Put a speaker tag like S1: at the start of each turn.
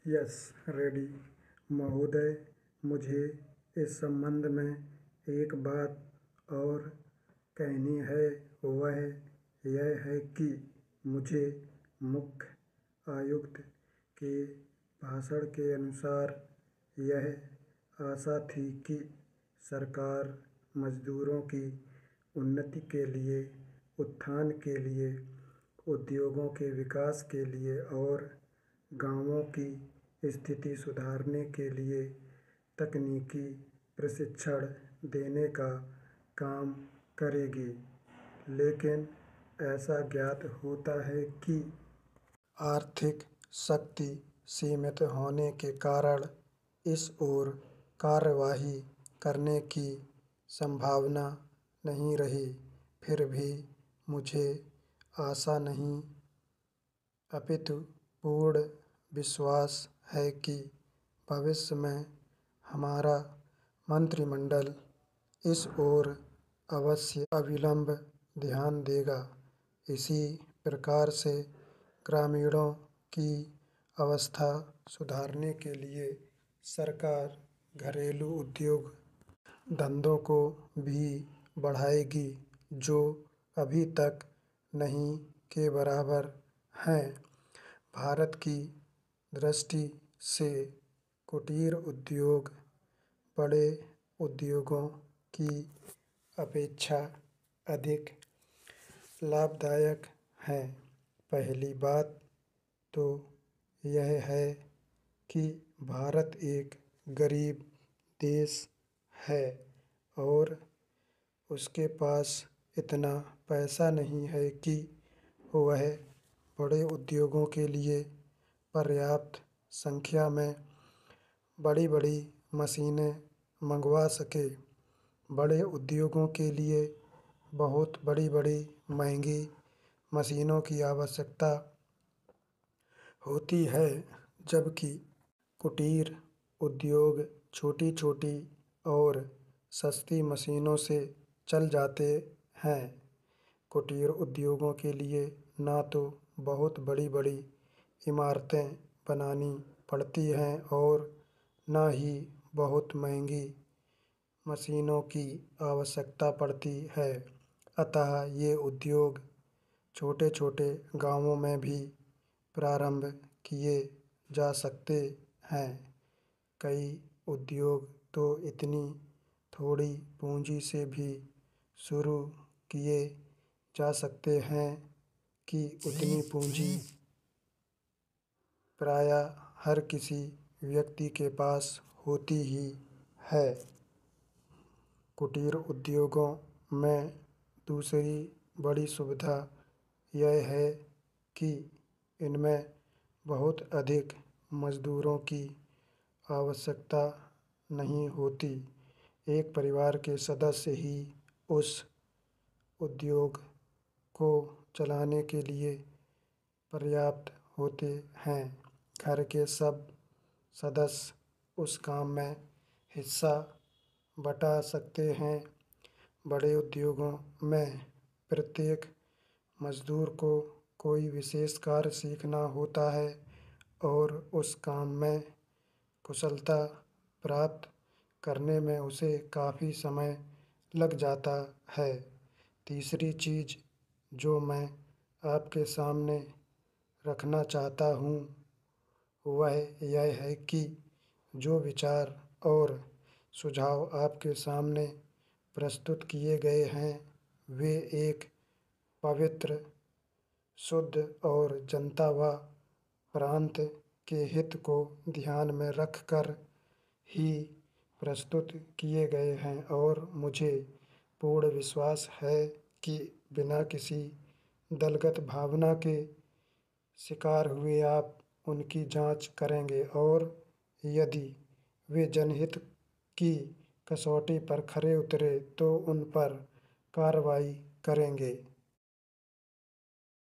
S1: Yes, ready महोदय। मुझे इस संबंध में एक बात और कहनी है। वह यह है कि मुझे मुख्य आयुक्त के भाषण के अनुसार यह आशा थी कि सरकार मजदूरों की उन्नति के लिए, उत्थान के लिए, उद्योगों के विकास के लिए और गाँवों की स्थिति सुधारने के लिए तकनीकी प्रशिक्षण देने का काम करेगी। लेकिन ऐसा ज्ञात होता है कि आर्थिक शक्ति सीमित होने के कारण इस ओर कार्यवाही करने की संभावना नहीं रही। फिर भी मुझे आशा नहीं अपितु पूर्ण विश्वास है कि भविष्य में हमारा मंत्रिमंडल इस ओर अवश्य अविलंब ध्यान देगा। इसी प्रकार से ग्रामीणों की अवस्था सुधारने के लिए सरकार घरेलू उद्योग धंधों को भी बढ़ाएगी, जो अभी तक नहीं के बराबर हैं। भारत की दृष्टि से कुटीर उद्योग बड़े उद्योगों की अपेक्षा अधिक लाभदायक हैं। पहली बात तो यह है कि भारत एक गरीब देश है और उसके पास इतना पैसा नहीं है कि वह बड़े उद्योगों के लिए पर्याप्त संख्या में बड़ी बड़ी मशीनें मंगवा सके। बड़े उद्योगों के लिए बहुत बड़ी बड़ी महंगी मशीनों की आवश्यकता होती है, जबकि कुटीर उद्योग छोटी छोटी और सस्ती मशीनों से चल जाते हैं। कुटीर उद्योगों के लिए ना तो बहुत बड़ी बड़ी इमारतें बनानी पड़ती हैं और ना ही बहुत महंगी मशीनों की आवश्यकता पड़ती है। अतः ये उद्योग छोटे छोटे गाँवों में भी प्रारंभ किए जा सकते हैं। कई उद्योग तो इतनी थोड़ी पूंजी से भी शुरू किए जा सकते हैं कि उतनी पूंजी प्रायः हर किसी व्यक्ति के पास होती ही है। कुटीर उद्योगों में दूसरी बड़ी सुविधा यह है कि इनमें बहुत अधिक मजदूरों की आवश्यकता नहीं होती। एक परिवार के सदस्य ही उस उद्योग को चलाने के लिए पर्याप्त होते हैं। घर के सब सदस्य उस काम में हिस्सा बटा सकते हैं। बड़े उद्योगों में प्रत्येक मजदूर को कोई विशेष कार्य सीखना होता है और उस काम में कुशलता प्राप्त करने में उसे काफ़ी समय लग जाता है। तीसरी चीज़ जो मैं आपके सामने रखना चाहता हूँ वह यह है कि जो विचार और सुझाव आपके सामने प्रस्तुत किए गए हैं वे एक पवित्र, शुद्ध और जनता व प्रांत के हित को ध्यान में रखकर ही प्रस्तुत किए गए हैं और मुझे पूर्ण विश्वास है कि बिना किसी दलगत भावना के शिकार हुए आप उनकी जांच करेंगे और यदि वे जनहित की कसौटी पर खरे उतरे तो उन पर कार्रवाई करेंगे।